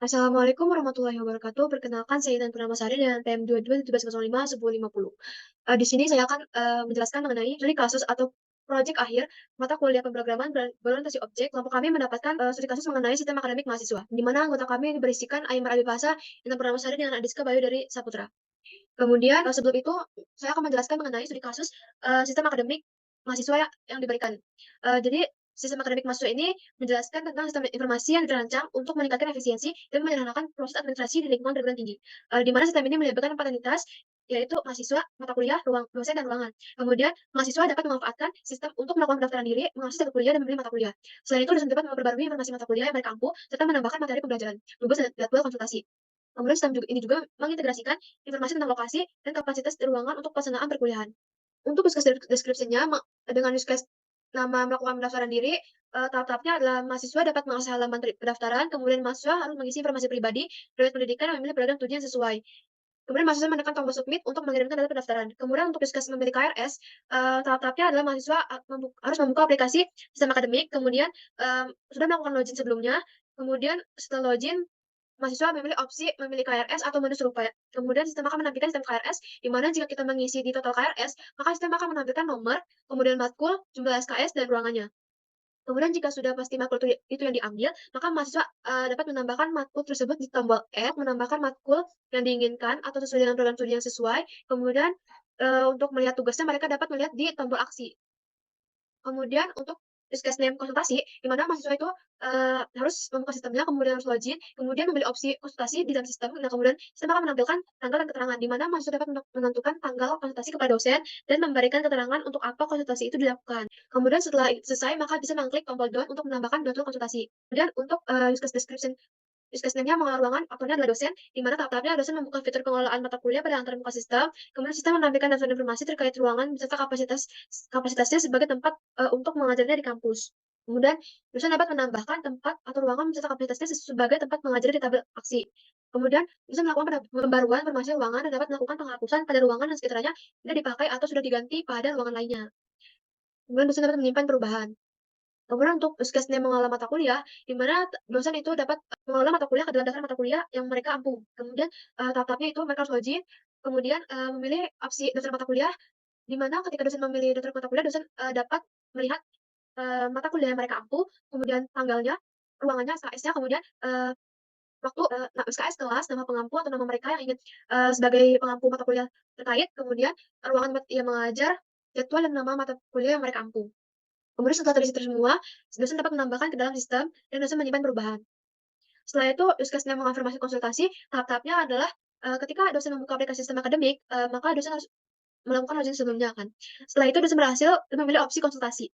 Assalamualaikum warahmatullahi wabarakatuh. Perkenalkan saya Intan Purnamasari dengan PM 22.1705 di sini saya akan menjelaskan mengenai studi kasus atau proyek akhir mata kuliah pemrograman berorientasi objek. Kelompok kami mendapatkan studi kasus mengenai sistem akademik mahasiswa, di mana anggota kami berisikan Aymar Abifasa, Intan Purnamasari dengan Adiska Bayu dari Saputra. Kemudian sebelum itu saya akan menjelaskan mengenai studi kasus sistem akademik mahasiswa yang diberikan. Jadi sistem akademik mahasiswa ini menjelaskan tentang sistem informasi yang dirancang untuk meningkatkan efisiensi dan menyederhanakan proses administrasi di lingkungan perguruan tinggi. Di mana sistem ini melibatkan 4 entitas, yaitu mahasiswa, mata kuliah, ruang dosen, dan ruangan. Kemudian mahasiswa dapat memanfaatkan sistem untuk melakukan pendaftaran diri, mengakses data kuliah, dan memilih mata kuliah. Selain itu, dosen dapat memperbarui informasi mata kuliah yang mereka ampuh, serta menambahkan materi pembelajaran, tugas, dan jadwal konsultasi. Kemudian sistem ini juga mengintegrasikan informasi tentang lokasi dan kapasitas di ruangan untuk pelaksanaan perkuliahan. Untuk deskripsinya dengan use case nama melakukan pendaftaran diri, tahap-tahapnya adalah mahasiswa dapat mengakses halaman pendaftaran, kemudian mahasiswa harus mengisi informasi pribadi, riwayat pendidikan, dan memilih program studi yang sesuai. Kemudian mahasiswa menekan tombol submit untuk mengirimkan data pendaftaran. Kemudian untuk use case memilih KRS, tahap-tahapnya adalah mahasiswa harus membuka aplikasi sistem akademik, kemudian sudah melakukan login sebelumnya, kemudian setelah login mahasiswa memilih opsi memilih KRS atau menu serupa. Kemudian sistem akan menampilkan sistem KRS, di mana jika kita mengisi di total KRS, maka sistem akan menampilkan nomor, kemudian matkul, jumlah SKS, dan ruangannya. Kemudian jika sudah pasti matkul itu yang diambil, maka mahasiswa dapat menambahkan matkul tersebut di tombol Add, menambahkan matkul yang diinginkan atau sesuai dengan program studi yang sesuai. Kemudian untuk melihat tugasnya mereka dapat melihat di tombol aksi. Kemudian untuk use case name konsultasi, di mana mahasiswa itu, harus membuka sistemnya, kemudian harus login, kemudian memilih opsi konsultasi di dalam sistem. Nah, kemudian sistem akan menampilkan tanggal dan keterangan, di mana mahasiswa dapat menentukan tanggal konsultasi kepada dosen dan memberikan keterangan untuk apa konsultasi itu dilakukan. Kemudian setelah selesai, maka bisa mengklik tombol down untuk menambahkan jadwal konsultasi. Kemudian untuk, use case description Use nya mengelola ruangan, aktornya adalah dosen, di mana tahap-tahapnya dosen membuka fitur pengelolaan mata kuliah pada antar muka sistem, kemudian sistem menampilkan daftar informasi terkait ruangan beserta kapasitasnya sebagai tempat untuk mengajarnya di kampus. Kemudian dosen dapat menambahkan tempat atau ruangan beserta kapasitasnya sebagai tempat mengajar di tabel aksi. Kemudian dosen melakukan pembaruan informasi ruangan dan dapat melakukan penghapusan pada ruangan yang sekiranya tidak dipakai atau sudah diganti pada ruangan lainnya. Kemudian dosen dapat menyimpan perubahan. Kemudian untuk puskesmas mengelola mata kuliah, di mana dosen itu dapat mengelola mata kuliah ke dalam daftar mata kuliah yang mereka ampuh. Kemudian, tahap-tahapnya itu mereka harus login, kemudian, memilih opsi daftar mata kuliah, di mana ketika dosen memilih daftar mata kuliah, dosen, dapat melihat, mata kuliah yang mereka ampuh, kemudian tanggalnya, ruangannya, SKS-nya, kemudian, waktu, SKS kelas, nama pengampu atau nama mereka yang ingin, sebagai pengampu mata kuliah terkait, kemudian ruangan tempat ia mengajar, jadwal dan nama mata kuliah yang mereka ampuh. Kemudian setelah terisi semua, dosen dapat menambahkan ke dalam sistem dan dosen menyimpan perubahan. Setelah itu, Yuskesnya mengonfirmasi konsultasi, tahap-tahapnya adalah, ketika dosen membuka aplikasi sistem akademik, maka dosen harus melakukan login sebelumnya kan. Setelah itu dosen berhasil memilih opsi konsultasi.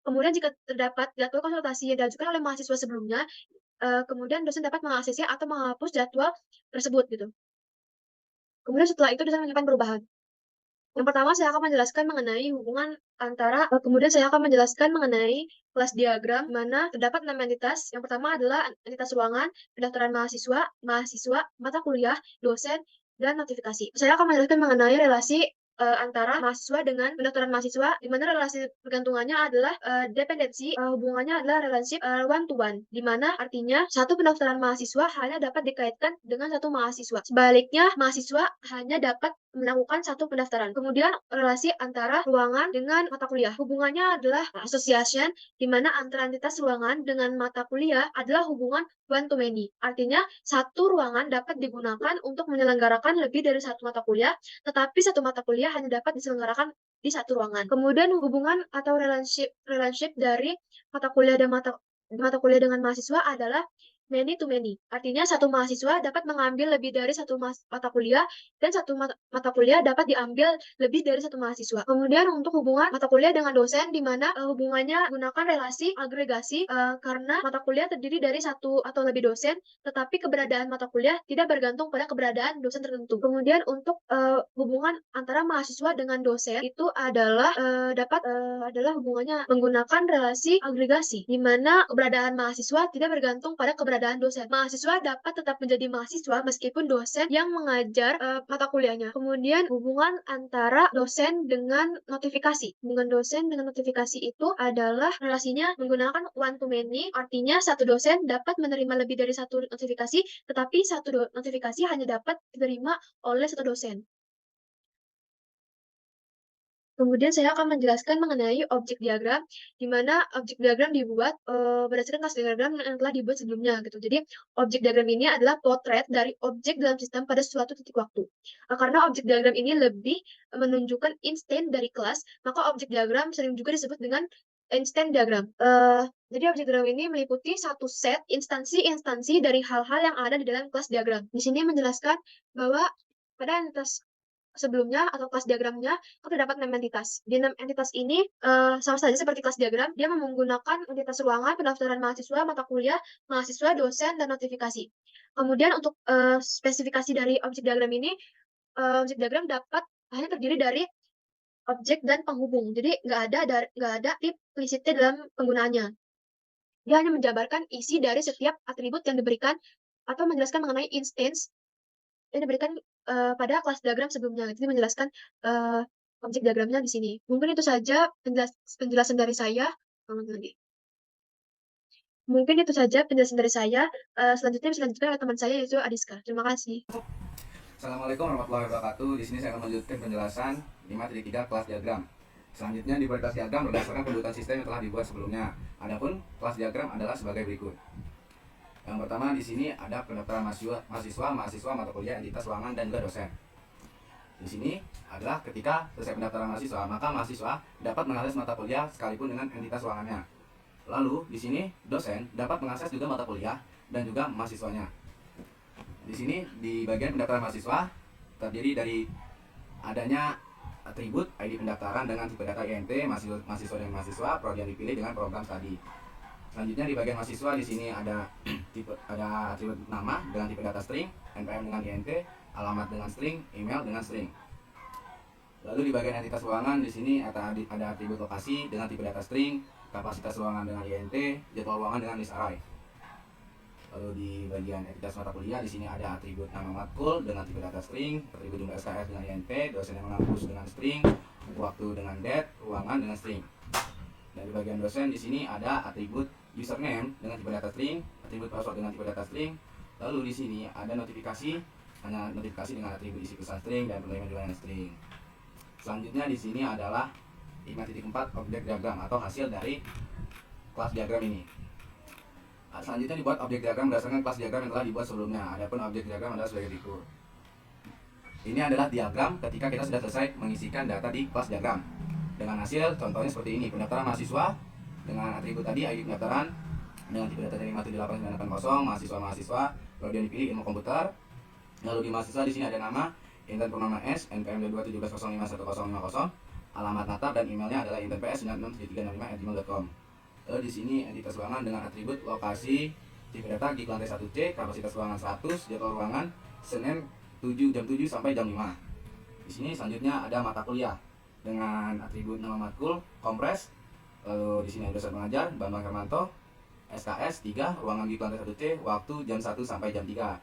Kemudian jika terdapat jadwal konsultasi yang diajukan oleh mahasiswa sebelumnya, kemudian dosen dapat mengaksesnya atau menghapus jadwal tersebut gitu. Kemudian setelah itu dosen menyimpan perubahan. Yang pertama saya akan menjelaskan mengenai hubungan antara kemudian saya akan menjelaskan mengenai kelas diagram, di mana terdapat 6 entitas. Yang pertama adalah entitas ruangan, pendaftaran mahasiswa, mahasiswa, mata kuliah, dosen, dan notifikasi. Saya akan menjelaskan mengenai relasi antara mahasiswa dengan pendaftaran mahasiswa, di mana relasi pergantungannya adalah dependensi, hubungannya adalah relationship one to one, di mana artinya satu pendaftaran mahasiswa hanya dapat dikaitkan dengan satu mahasiswa. Sebaliknya, mahasiswa hanya dapat melakukan satu pendaftaran. Kemudian relasi antara ruangan dengan mata kuliah. Hubungannya adalah association, di mana antara entitas ruangan dengan mata kuliah adalah hubungan one to many. Artinya, satu ruangan dapat digunakan untuk menyelenggarakan lebih dari satu mata kuliah, tetapi satu mata kuliah hanya dapat diselenggarakan di satu ruangan. Kemudian hubungan atau relationship dari mata kuliah dan mata kuliah dengan mahasiswa adalah many to many. Artinya satu mahasiswa dapat mengambil lebih dari satu mata kuliah dan satu mata kuliah dapat diambil lebih dari satu mahasiswa. Kemudian untuk hubungan mata kuliah dengan dosen, di mana hubungannya gunakan relasi agregasi karena mata kuliah terdiri dari satu atau lebih dosen, tetapi keberadaan mata kuliah tidak bergantung pada keberadaan dosen tertentu. Kemudian untuk hubungan antara mahasiswa dengan dosen itu adalah adalah hubungannya menggunakan relasi agregasi, di mana keberadaan mahasiswa tidak bergantung pada keberadaan keberadaan dosen. Mahasiswa dapat tetap menjadi mahasiswa meskipun dosen yang mengajar mata kuliahnya. Kemudian hubungan antara dosen dengan notifikasi. Hubungan dosen dengan notifikasi itu adalah relasinya menggunakan one to many, artinya satu dosen dapat menerima lebih dari satu notifikasi, tetapi satu notifikasi hanya dapat diterima oleh satu dosen. Kemudian saya akan menjelaskan mengenai objek diagram, di mana objek diagram dibuat, berdasarkan kelas diagram yang telah dibuat sebelumnya gitu. Jadi, objek diagram ini adalah potret dari objek dalam sistem pada suatu titik waktu. Karena objek diagram ini lebih menunjukkan instan dari kelas, maka objek diagram sering juga disebut dengan instant diagram. Jadi objek diagram ini meliputi satu set instansi-instansi dari hal-hal yang ada di dalam kelas diagram. Di sini menjelaskan bahwa pada entitas sebelumnya atau kelas diagramnya itu terdapat 6 entitas. Di 6 entitas ini, sama saja seperti kelas diagram, dia menggunakan entitas ruangan, pendaftaran mahasiswa, mata kuliah, mahasiswa, dosen, dan notifikasi. Kemudian untuk, spesifikasi dari objek diagram ini, objek diagram dapat hanya terdiri dari objek dan penghubung. Jadi nggak ada implicitnya dalam penggunaannya. Dia hanya menjabarkan isi dari setiap atribut yang diberikan atau menjelaskan mengenai instance yang diberikan, pada kelas diagram sebelumnya. Jadi menjelaskan, eee, objek diagramnya di sini. Mungkin itu saja penjelasan dari saya. Lagi. Mungkin itu saja penjelasan dari saya, selanjutnya bisa dilanjutkan oleh teman saya yaitu Adiska. Terima kasih. Assalamualaikum warahmatullahi wabarakatuh. Di sini saya akan melanjutkan penjelasan 5.3 kelas diagram. Selanjutnya dibuat kelas diagram berdasarkan pembuatan sistem yang telah dibuat sebelumnya. Adapun kelas diagram adalah sebagai berikut. Yang pertama di sini ada pendaftaran mahasiswa, mata kuliah, entitas ruangan dan juga dosen. Di sini adalah ketika selesai pendaftaran mahasiswa, maka mahasiswa dapat mengakses mata kuliah sekalipun dengan entitas ruangannya. Lalu di sini dosen dapat mengakses juga mata kuliah dan juga mahasiswanya. Di sini di bagian pendaftaran mahasiswa terdiri dari adanya atribut ID pendaftaran dengan tipe data INT, mahasiswa dan mahasiswa, prodi yang dipilih dengan program studi. Selanjutnya di bagian mahasiswa di sini ada atribut nama dengan tipe data string, NPM dengan INT, alamat dengan string, email dengan string. Lalu di bagian entitas ruangan di sini ada atribut lokasi dengan tipe data string, kapasitas ruangan dengan INT, jadwal ruangan dengan list array. Lalu di bagian entitas mata kuliah di sini ada atribut nama matkul dengan tipe data string, atribut jumlah SKS dengan INT, dosen yang menghapus dengan string, waktu dengan date, ruangan dengan string. Dan di bagian dosen di sini ada atribut username dengan tipe data string, atribut password dengan tipe data string. Lalu di sini ada notifikasi, hanya notifikasi dengan atribut isi pesan string dan penerima juga dengan string. Selanjutnya di sini adalah 5.4 objek diagram atau hasil dari kelas diagram ini. Selanjutnya dibuat objek diagram berdasarkan kelas diagram yang telah dibuat sebelumnya. Adapun objek diagram adalah sebagai berikut. Ini adalah diagram ketika kita sudah selesai mengisikan data di kelas diagram. Dengan hasil contohnya seperti ini, pendaftaran mahasiswa dengan atribut tadi ID pendaftaran dengan tipe data dari 57890, mahasiswa, prodi yang dipilih ilmu komputer. Lalu di mahasiswa di sini ada nama Intan Purnama S, NPM 2217051050, alamat natar dan emailnya adalah intanps967365@gmail.com. Lalu di sini entitas ruangan dengan atribut lokasi, tipe data di lantai 1C, kapasitas ruangan 100, jadwal ruangan Senin jam 7 sampai jam 5. Di sini selanjutnya ada mata kuliah dengan atribut nama matkul, kompres. Lalu di sini ada dosen pengajar Bambang Hermanto, SKS 3, ruangan di lantai 1C, waktu jam 1 sampai jam 3.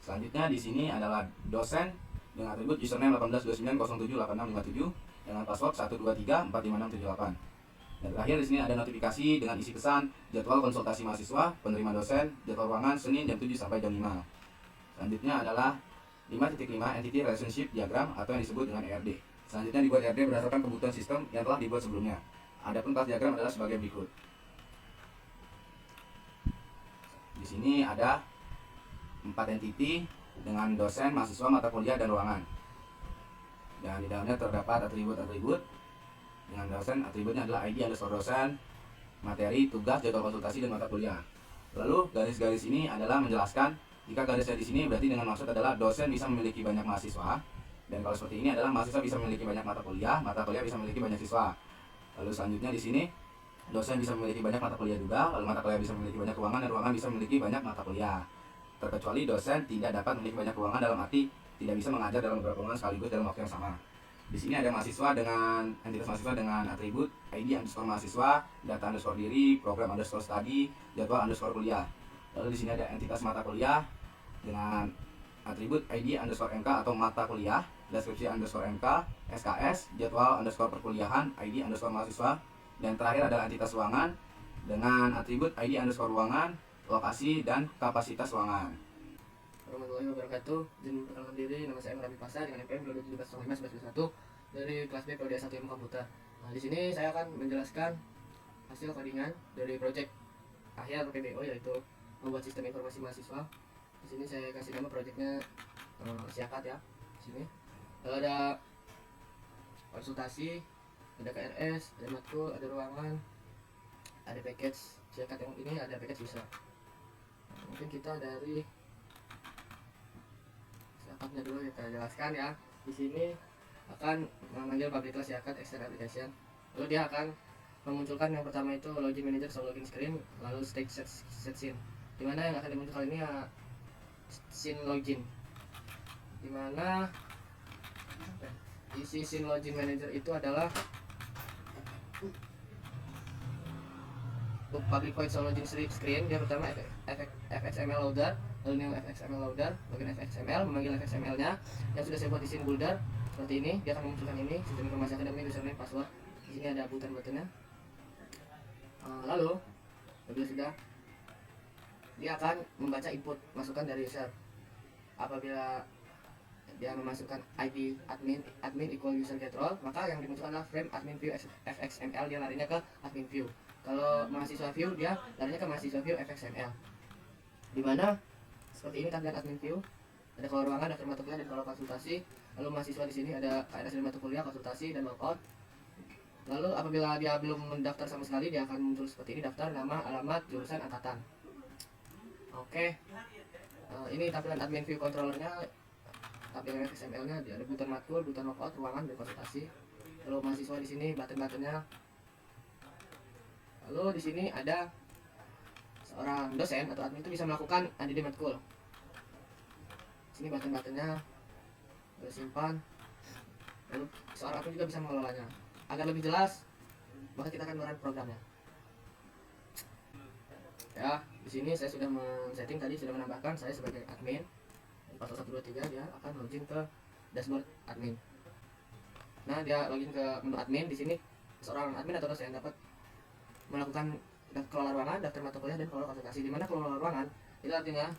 Selanjutnya di sini adalah dosen dengan atribut username 1829078657 dengan password 123456678. Dan terakhir di sini ada notifikasi dengan isi pesan, jadwal konsultasi mahasiswa, penerima dosen, jadwal ruangan Senin jam 7 sampai jam 5. Selanjutnya adalah 5.5 Entity Relationship Diagram atau yang disebut dengan ERD. Selanjutnya dibuat ERD berdasarkan kebutuhan sistem yang telah dibuat sebelumnya. Adapun kelas diagram adalah sebagai berikut. Di sini ada 4 entity dengan dosen, mahasiswa, mata kuliah, dan ruangan. Dan di dalamnya terdapat atribut-atribut. Dengan dosen, atributnya adalah ID underscore dosen, materi, tugas, jadwal konsultasi, dan mata kuliah. Lalu garis-garis ini adalah menjelaskan, jika garisnya di sini berarti dengan maksud adalah dosen bisa memiliki banyak mahasiswa, dan kalau seperti ini adalah mahasiswa bisa memiliki banyak mata kuliah bisa memiliki banyak siswa. Lalu selanjutnya di sini dosen bisa memiliki banyak mata kuliah juga, lalu mata kuliah bisa memiliki banyak ruangan dan ruangan bisa memiliki banyak mata kuliah. Terkecuali dosen tidak dapat memiliki banyak ruangan dalam arti tidak bisa mengajar dalam beberapa ruangan sekaligus dalam waktu yang sama. Di sini ada mahasiswa dengan entitas mahasiswa dengan atribut ID underscore mahasiswa, data underscore diri, program underscore study, jadwal underscore kuliah. Lalu di sini ada entitas mata kuliah dengan atribut ID underscore MK atau mata kuliah, deskripsi underscore MK, SKS, jadwal underscore perkuliahan, ID underscore mahasiswa, dan terakhir adalah entitas ruangan dengan atribut ID underscore ruangan, lokasi, dan kapasitas ruangan. Warahmatullahi wabarakatuh. Izin perkenalkan diri, nama saya Rabi Pasha dengan NPM 2017-11 dari kelas B Prodi S1 Ilmu Komputer. Nah, di sini saya akan menjelaskan hasil codingan dari proyek akhir PBO, yaitu membuat sistem informasi mahasiswa. Di sini saya kasih nama proyeknya Siakat ya. Di sini lalu ada konsultasi, ada KRS, ada matkul, ada ruangan, ada package Siakat yang ini, ada package user. Nah, mungkin kita dari Siakatnya dulu kita jelaskan ya. Di sini akan memanggil public class Siakat external application. Lalu dia akan memunculkan yang pertama itu login manager atau login screen, lalu state set scene. Dimana yang akan dimunculkan ini ya scene login. Dimana isi scene login manager itu adalah public void login screen. Dia pertama fxml loader, lalu new fxml loader, login fxml, memanggil fxml nya yang sudah saya buat di scene builder seperti ini. Dia akan memunculkan ini sistem informasi akademik, username, password. Di sini ada button-buttonnya. Lalu bila sudah, dia akan membaca input masukan dari user. Apabila dia memasukkan ID admin equal user get role, maka yang dimunculkan adalah frame admin view fxml, dia larinya ke admin view. Kalau mahasiswa view, dia larinya ke mahasiswa view fxml. Dimana seperti ini tampilan admin view. Ada kalau ruangan, daftar mata kuliah, dan kalau konsultasi. Lalu mahasiswa di sini ada KRS mata kuliah, konsultasi, dan logout. Lalu apabila dia belum mendaftar sama sekali, dia akan muncul seperti ini: daftar, nama, alamat, jurusan, angkatan. Oke. Ini tampilan admin view controllernya. Tampilan XML-nya ada button matkul, button logout, ruangan, dan konsultasi. Lalu mahasiswa di sini button-buttonnya. Lalu di sini ada seorang dosen atau admin itu bisa melakukan add matkul. Sini button-buttonnya simpan. Lalu seorang admin juga bisa mengelolanya. Agar lebih jelas, maka kita akan merun programnya. Ya, di sini saya sudah men-setting tadi, sudah menambahkan saya sebagai admin. Password 123, dia akan login ke dashboard admin. Nah, dia login ke menu admin. Di sini seorang admin atau dosen dapat melakukan kelola ruangan, daftar mata kuliah, dan kelola konsultasi. Di mana kelola ruangan itu artinya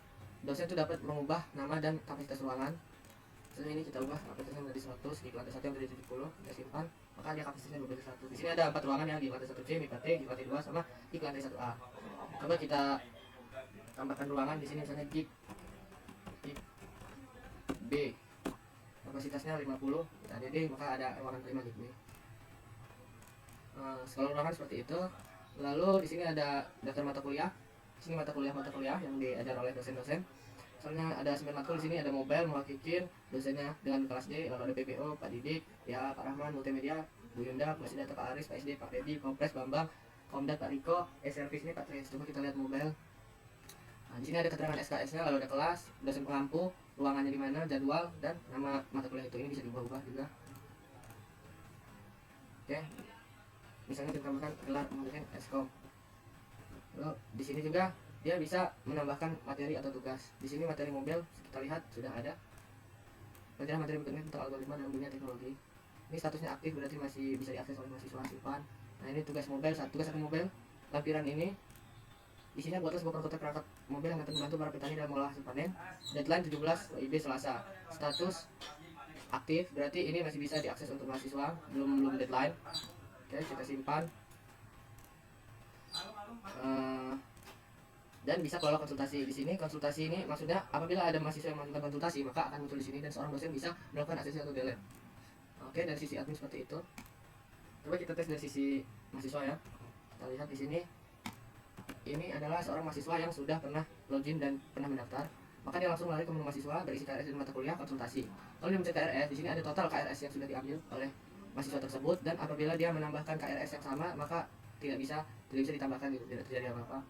dosen itu dapat mengubah nama dan kapasitas ruangan. Setelah ini kita ubah kapasitasnya menjadi 100, di lantai 1 yang menjadi 70, kita simpan, maka dia kapasitasnya menjadi 100. Di sini ada 4 ruangan ya, di lantai 1C, di lantai T, di lantai 2, sama di lantai 1A. Coba kita tambahkan ruangan di sini, misalnya gig B, kapasitasnya 50, kita add, maka ada ruangan 5 gig B. Skala ruangan seperti itu. Lalu di sini ada daftar mata kuliah. Di sini mata kuliah yang diajar oleh dosen-dosen. Soalnya ada 9 matkul. Di sini ada mobile, muhakikin, dosennya dengan kelas D. Lalu ada PPO, Pak Didik, ya Pak Rahman, multimedia, Bu Yunda, Presiden Data Pak Aris, Pak SD, Pak Feby, Kompres, Bambang, Komdat, Pak Riko, service ini Pak Tres. Coba kita lihat mobile. Nah, di sini ada keterangan SKS-nya, lalu ada kelas, dosen pengampu, ruangannya di mana, jadwal, dan nama mata kuliah itu. Ini bisa diubah-ubah juga. Oke. Misalnya kita tambahkan gelar mungkin Eskom. Lalu di sini juga dia bisa menambahkan materi atau tugas. Di sini materi mobil kita lihat sudah ada. Pelajaran materi berikutnya tentang algoritma dan dunia teknologi. Ini statusnya aktif, berarti masih bisa diakses oleh mahasiswa simpan. Nah, ini tugas mobil, tugas satu mobil. Lampiran ini isinya buatlah sebuah prototipe perangkat mobil yang akan membantu para petani dalam mengolah hasil panen. Deadline 17 WIB Selasa. Status aktif, berarti ini masih bisa diakses untuk mahasiswa, belum deadline. Oke, kita simpan. Dan bisa kalau konsultasi. Di sini konsultasi ini maksudnya apabila ada mahasiswa yang melakukan konsultasi, maka akan muncul di sini dan seorang dosen bisa melakukan aksesi atau delete. Oke, dari sisi admin seperti itu. Coba kita tes dari sisi mahasiswa ya. Kita lihat di sini. Ini adalah seorang mahasiswa yang sudah pernah login dan pernah mendaftar. Maka dia langsung lari ke menu mahasiswa, berisi KRS dan mata kuliah, konsultasi. Kalau dia mencet KRS, di sini ada total KRS yang sudah diambil oleh mahasiswa tersebut, dan apabila dia menambahkan KRS yang sama, maka tidak bisa ditambahkan, tidak terjadi apa-apa.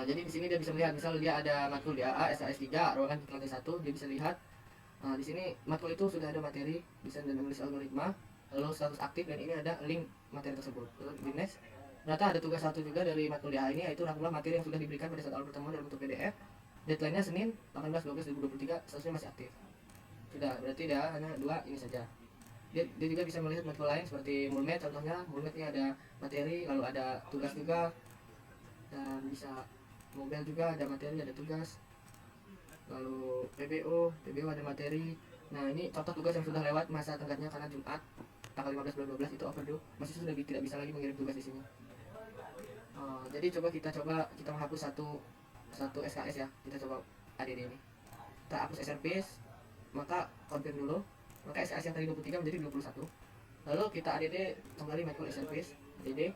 Jadi di sini dia bisa melihat, misal dia ada matkul di AA, SAS 3, ruangan di lantai 1, dia bisa lihat. Di sini matkul itu sudah ada materi, desain dan menulis algoritma, lalu status aktif, dan ini ada link materi tersebut. Lalu di next, Ternyata ada tugas satu juga dari matkul DH ini, yaitu rangkuman materi yang sudah diberikan pada saat awal pertemuan dalam bentuk PDF. Deadline-nya Senin 18/12/2023, statusnya masih aktif. Sudah, berarti dia hanya 2 ini saja. Dia juga bisa melihat matkul lain seperti Mulmed, contohnya Mulmed ini ada materi, lalu ada tugas juga, dan bisa Mobile juga ada materi, ada tugas, lalu PBO ada materi. Nah, ini contoh tugas yang sudah lewat masa tenggatnya karena Jumat tanggal 15/12 itu overdue, masih sudah tidak bisa lagi mengirim tugas di sini. Jadi kita menghapus satu SKS ya, kita coba ADD ini, kita hapus SRPs, maka confirm dulu, maka SKS yang tadi 23 menjadi 21, lalu kita ADD kembali matkul SRPs, ADD,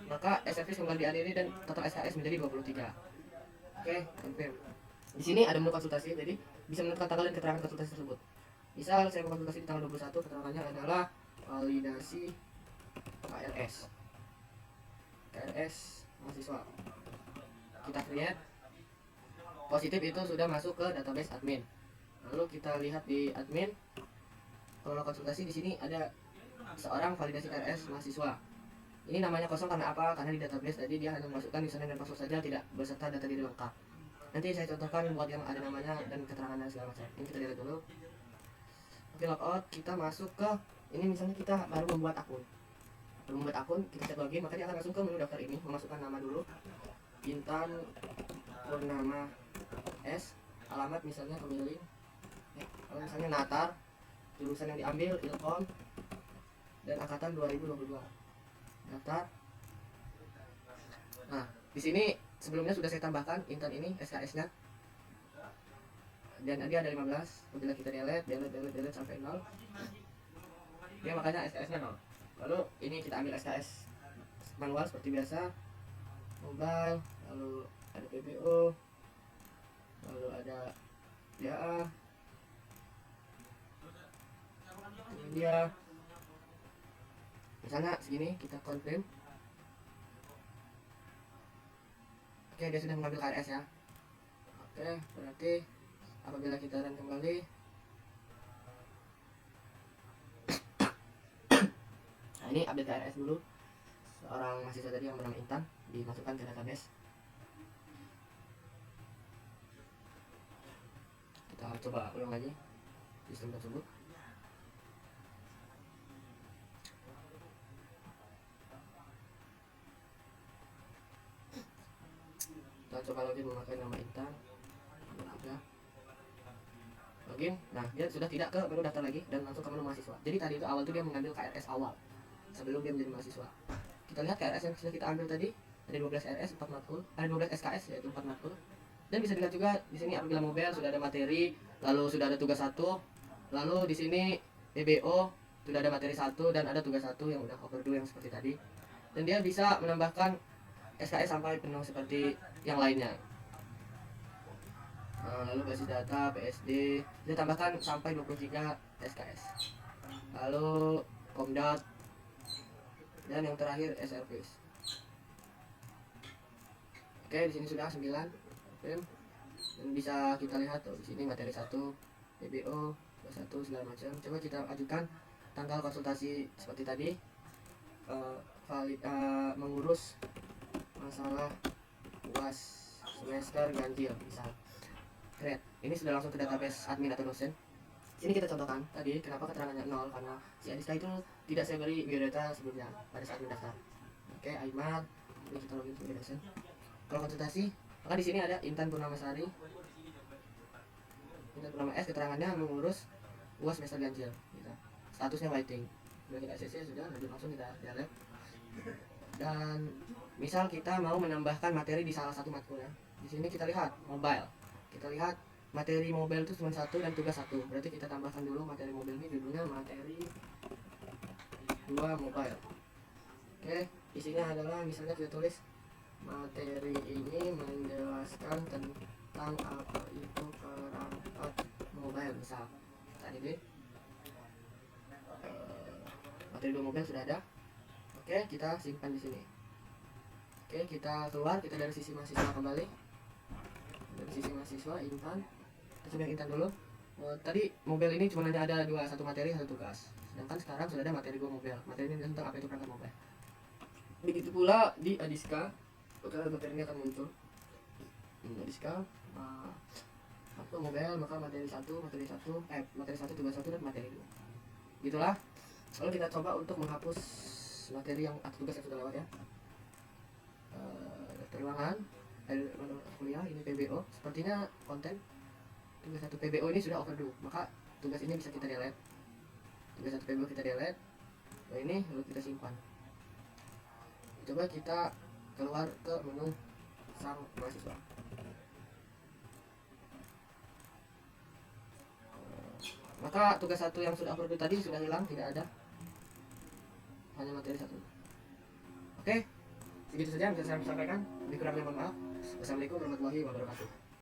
maka SRPs kembali di ADD dan total SKS menjadi 23. Oke, confirm. Di sini ada menu konsultasi, jadi bisa menentukan tanggal dan keterangan konsultasi tersebut. Misal saya mau konsultasi di tanggal 21, keterangannya adalah validasi KRS mahasiswa. Kita create, positif itu sudah masuk ke database admin. Lalu kita lihat di admin, kalau konsultasi di sini ada seorang validasi KRS mahasiswa. Ini namanya kosong karena apa? Karena di database tadi dia hanya memasukkan username dan password saja, tidak beserta data diri lengkap. Nanti saya contohkan buat yang ada namanya dan keterangannya segala macam. Ini kita lihat dulu. Oke, logout, kita masuk ke ini, misalnya kita baru membuat akun. Kita cek login, maka dia akan langsung ke menu daftar ini, memasukkan nama dulu. Intan Purnama S, alamat misalnya pemilih. Kalau misalnya Natar, jurusan yang diambil Ilkom dan angkatan 2022. Daftar. Nah, di sini sebelumnya sudah saya tambahkan Intan ini SKS-nya. Dan dia ada 15. Apabila kita delete sampai 0. Dia makanya SKS-nya 0. Lalu ini kita ambil SKS manual seperti biasa. Mobile, lalu ada PBO, lalu ada DA. Ini dia. Misalnya segini, kita confirm. Oke, dia sudah mengambil KRS ya. Oke, berarti apabila kita run kembali, nah ini update KRS dulu. Seorang mahasiswa tadi yang bernama Intan dimasukkan ke database. Kita coba ulang lagi sistem tersebut. Kita coba login memakai nama Intan. Login, nah dia sudah tidak ke menu daftar lagi dan langsung ke menu mahasiswa. Jadi tadi itu awal itu dia mengambil KRS awal sebelum dia menjadi mahasiswa. Kita lihat KRS yang sudah kita ambil tadi, ada 12 KRS 4 matkul, ada 12 SKS yaitu 4 matkul. Dan bisa dilihat juga di sini apabila mobile sudah ada materi, lalu sudah ada tugas 1, lalu di sini PBO sudah ada materi 1 dan ada tugas 1 yang udah overdue yang seperti tadi. Dan dia bisa menambahkan SKS sampai penuh seperti yang lainnya. Lalu basis data PSD dia tambahkan sampai 23 SKS. Lalu Komdat dan yang terakhir SRPs. Oke, di sini sudah 9. Dan bisa kita lihat tuh di sini materi 1, PBO, 21 segala macam. Coba kita ajukan tanggal konsultasi seperti tadi. Mengurus masalah UAS semester ganjil misal. Create. Ini sudah langsung ke database admin atau dosen. Sini kita contohkan tadi kenapa keterangannya 0, karena si Adiska itu tidak saya beri biodata sebelumnya pada saat mendaftar. Oke, Aymar, ini kita login sebagai dosen. Kalau konsultasi, maka di sini ada Intan Purnamasari. Intan Purnama S, keterangannya mengurus UAS semester ganjil. Gitu. Statusnya waiting. Sudah kita ACC sudah, lanjut langsung kita delete. Dan misal kita mau menambahkan materi di salah satu matkul ya. Di sini kita lihat mobile. Kita lihat materi mobile itu cuma 1 dan tugas 1. Berarti kita tambahkan dulu materi mobile ini, judulnya materi 2 mobile. Oke, isinya adalah misalnya kita tulis materi ini menjelaskan tentang apa itu perangkat mobile misal. Tadi deh. Materi 2 mobile sudah ada. Oke, kita simpan di sini. Oke, kita keluar, kita dari sisi mahasiswa kembali. Dari sisi mahasiswa Intan, kita coba yang Intan dulu. Tadi mobile ini cuma hanya ada satu materi, satu tugas. Sedangkan sekarang sudah ada materi 2 mobile. Materi ini tentang apa itu perangkat mobile. Begitu pula di Adiska, maka materi ini akan muncul. Adiska apa mobile, maka materi 1 tugas 1 dan materi 2. Gitulah. Lalu kita coba untuk menghapus materi yang atau tugas yang sudah lewat ya. Daftar ulangan, kuliah ini PBO. Sepertinya konten tugas 1 PBO ini sudah overdue, maka tugas ini bisa kita delete. Tugas 1 PBO kita delete. Nah ini lalu kita simpan. Coba kita keluar ke menu sang mahasiswa. Maka tugas 1 yang sudah upload tadi sudah hilang, tidak ada, hanya materi 1. Oke, segitu saja yang bisa saya sampaikan. Lebih kurangnya mohon maaf. Wassalamualaikum warahmatullahi wabarakatuh.